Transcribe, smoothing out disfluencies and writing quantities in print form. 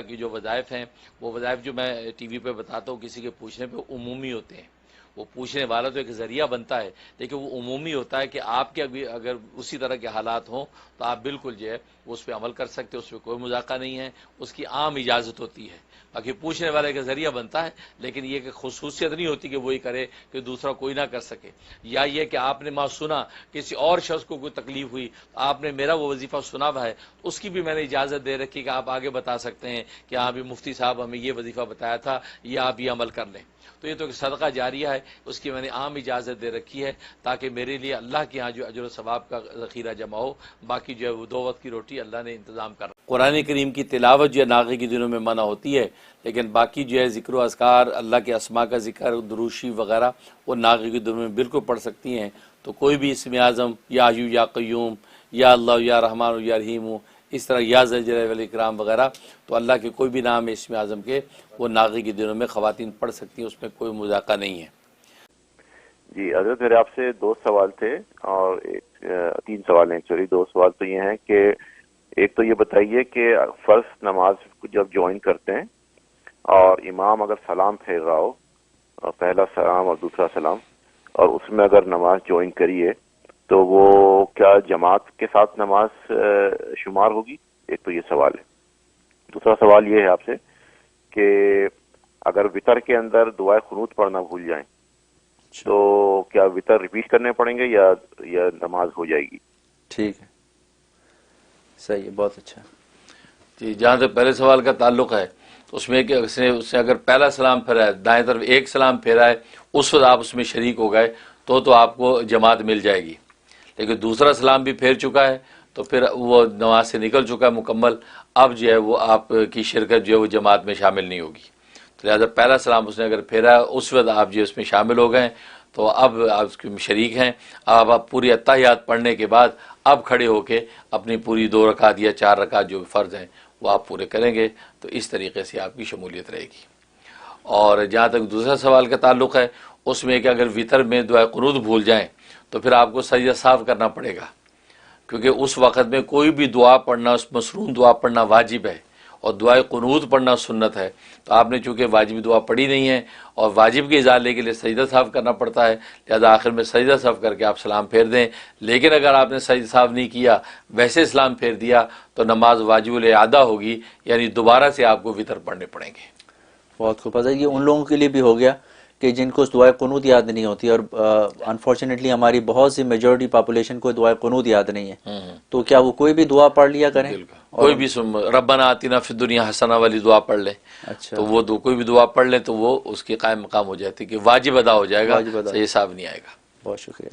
کی جو وظائف ہیں وہ وظائف جو میں ٹی وی پہ بتاتا ہوں کسی کے پوچھنے پہ عمومی ہوتے ہیں. وہ پوچھنے والا تو ایک ذریعہ بنتا ہے لیکن وہ عمومی ہوتا ہے کہ آپ کے اگر اسی طرح کے حالات ہوں تو آپ بالکل جو ہے اس پہ عمل کر سکتے، اس پہ کوئی مذاکرہ نہیں ہے، اس کی عام اجازت ہوتی ہے. باقی پوچھنے والے کا ذریعہ بنتا ہے لیکن یہ کہ خصوصیت نہیں ہوتی کہ وہی کرے کہ دوسرا کوئی نہ کر سکے. یا یہ کہ آپ نے سنا کسی اور شخص کو کوئی تکلیف ہوئی، آپ نے میرا وہ وظیفہ سنا ہوا ہے، اس کی بھی میں نے اجازت دے رکھی کہ آپ آگے بتا سکتے ہیں کہ ہاں بھی مفتی صاحب ہمیں یہ وظیفہ بتایا تھا، یہ آپ یہ عمل کر لیں. تو یہ تو ایک صدقہ جاریہ ہے، اس کی میں نے عام اجازت دے رکھی ہے تاکہ میرے لیے اللہ کے ہاں جو اجر و ثواب کا ذخیرہ جمع ہو. باقی جو ہے وہ 2 وقت کی روٹی اللہ نے انتظام کر. قرآن کریم کی تلاوت جو ہے ناغے کے دنوں میں منع ہوتی ہے، لیکن باقی جو ہے ذکر و اذکار، اللہ کے اسماء کا ذکر، دروشی وغیرہ وہ ناغے کے دنوں میں بالکل پڑھ سکتی ہیں. تو کوئی بھی اسم اعظم یا حیو یا قیوم یا اللہ یا رحمان یا رحیم، اس طرح یا ذل جلالہ والاکرام وغیرہ، تو اللہ کے کوئی بھی نام ہے اسم اعظم کے وہ ناغے کے دنوں میں خواتین پڑھ سکتی ہیں، اس میں کوئی مذاکرہ نہیں ہے. جی حضرت، میرے آپ سے 2 سوال تھے اور 3 سوال ہیں ایکچولی. 2 سوال تو یہ ہیں کہ ایک تو یہ بتائیے کہ فرض نماز جب جوائن کرتے ہیں اور امام اگر سلام پھیر رہا ہو، پہلا سلام اور دوسرا سلام، اور اس میں اگر نماز جوائن کریے تو وہ کیا جماعت کے ساتھ نماز شمار ہوگی؟ ایک تو یہ سوال ہے. دوسرا سوال یہ ہے آپ سے کہ اگر وطر کے اندر دعائے قنوت پڑھنا بھول جائیں تو کیا وطر ریپیٹ کرنے پڑیں گے یا نماز ہو جائے گی؟ ٹھیک ہے، صحیح ہے، بہت اچھا. جی، جہاں تک پہلے سوال کا تعلق ہے اس میں کہ اس نے اگر پہلا سلام پھیرا ہے، دائیں طرف ایک سلام پھیرا ہے، اس وقت آپ اس میں شریک ہو گئے تو آپ کو جماعت مل جائے گی. لیکن دوسرا سلام بھی پھیر چکا ہے تو پھر وہ نماز سے نکل چکا ہے مکمل، اب جو ہے وہ آپ کی شرکت جو ہے وہ جماعت میں شامل نہیں ہوگی. تو لہٰذا پہلا سلام اس نے اگر پھیرا ہے اس وقت آپ جو اس میں شامل ہو گئے تو اب آپ اس کے شریک ہیں. آپ پوری اتحیات پڑھنے کے بعد اب کھڑے ہو کے اپنی پوری 2 رکعت یا 4 رکعت جو فرض ہیں وہ آپ پورے کریں گے. تو اس طریقے سے آپ کی شمولیت رہے گی. اور جہاں تک دوسرا سوال کا تعلق ہے اس میں کہ اگر وطر میں دعائے قنوت بھول جائیں تو پھر آپ کو سجدہ صاف کرنا پڑے گا، کیونکہ اس وقت میں کوئی بھی دعا پڑھنا، اس مسنون دعا پڑھنا واجب ہے اور دعائے قنوت پڑھنا سنت ہے. تو آپ نے چونکہ واجب دعا پڑھی نہیں ہے اور واجب کے ازالے کے لیے سجدہ صاف کرنا پڑتا ہے، لہذا آخر میں سجدہ صاف کر کے آپ سلام پھیر دیں. لیکن اگر آپ نے سجدہ صاف نہیں کیا، ویسے سلام پھیر دیا تو نماز واجب الاعادہ ہوگی، یعنی دوبارہ سے آپ کو وطر پڑھنے پڑیں گے. بہت خوب. یہ ان لوگوں کے لیے بھی ہو گیا کہ جن کو دعائے قنوت یاد نہیں ہوتی، اور انفارچونیٹلی ہماری بہت سی میجورٹی پاپولیشن کو دعائے قنوت یاد نہیں ہے، تو کیا وہ کوئی بھی دعا پڑھ لیا کریں؟ کوئی بھی ربنا آتنا فی الدنیا حسنہ والی دعا پڑھ لیں. اچھا، تو وہ کوئی بھی دعا پڑھ لیں تو وہ اس کی قائم مقام ہو جاتی کہ واجب ادا ہو جائے گا، صحیح صاحب نہیں آئے گا. بہت شکریہ.